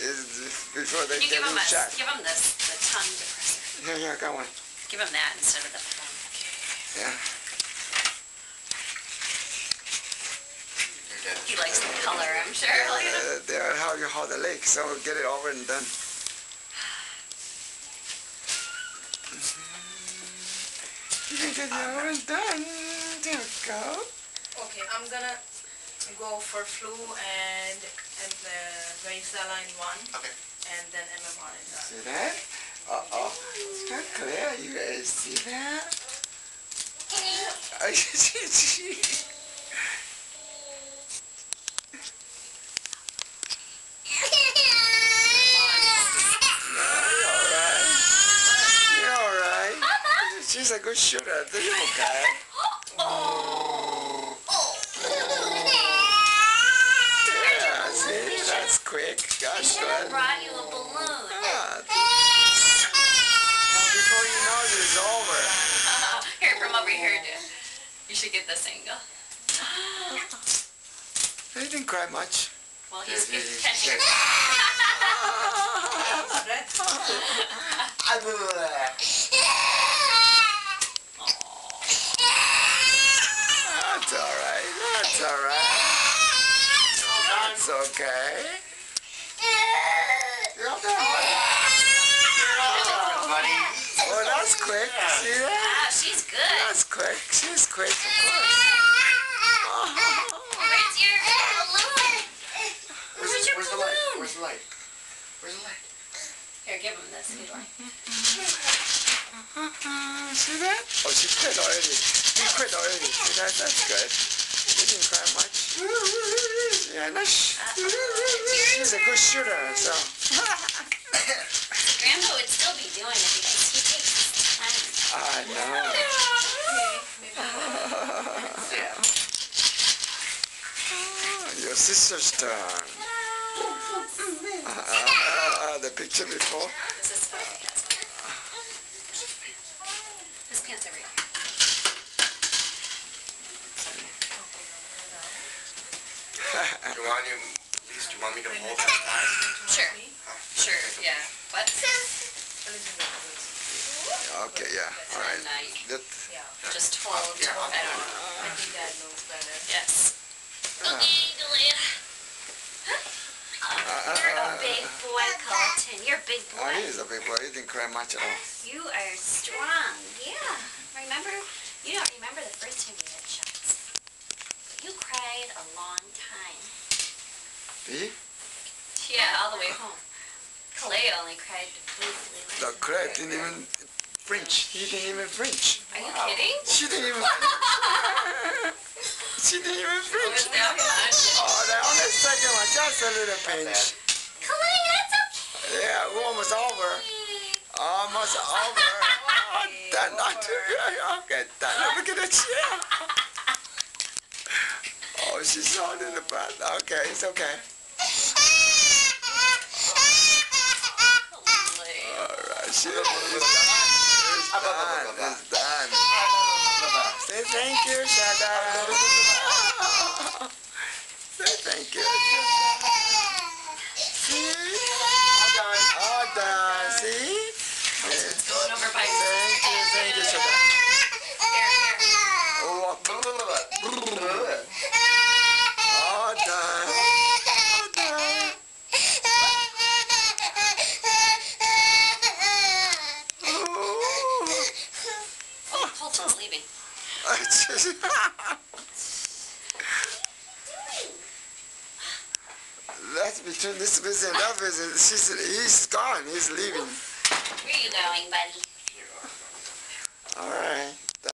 before they Can you get give him shot. Give him the tongue depressor. Yeah, I got one. Give him that instead of the phone. Yeah. He likes the color, I'm sure. They're how the lake, so we'll get it over and done. Get it over and done. There we go. Okay, I'm gonna go for flu and the varicella in one. Okay. And then MMR in that. See that? Uh-oh. It's not clear. You guys see that? You're all right. She's a good shooter. You're okay. Yeah, see? That's quick. Gosh, should have brought you a balloon. Before you know it, it's over. Here, from over here, dude. You should get this angle. He didn't cry much. Well, he's catching. That's all right. That's all right. That's okay. You're all done, buddy. Oh, that's quick. See that? Wow, she's good. That's quick. She's quick, of course. Where's your balloon? Where's your balloon? Where's the light? Where's the light? Here, give him this. He'd like. See that? Oh, she quit already. She quit already. See that? That's good. She didn't cry much. Yeah, she's a good shooter, so. Grandpa would still be doing it because he takes his time. I know. Your sister's turn. The picture before. This is funny. His pants are right here. Do you want me to hold that time? Sure. Sure, yeah. What? Okay, yeah. All right. Just hold. I don't know. I think that knows better. Yes. Okay, Galea. You're a big boy, Colton. You're a big boy. He is a big boy. He didn't cry much at all. You are strong. Yeah. Remember? You don't remember the first time you had shots. But you cried a long time. Did he? Yeah, all the way home. Kalea only cried briefly. The crab didn't even flinch. He didn't even flinch. Are you kidding? She didn't even. She didn't even flinch. Was that much? Oh, that on the second one, just a little pinch. Kalea, it's okay. Yeah, we're almost over. Almost over. Oh, done. Not too good. Okay, done. Look at the chair. Oh, she's holding the butt. Okay, it's okay. Alright, it's done. It's done. Say thank you, Shada. Say thank you. See? All done. See? It's going over by Thank you, Shada. Here. Oh, all done. All done. Oh, Colton's leaving. That's between this visit and that visit. He's gone. He's leaving. Where are you going, buddy? All right.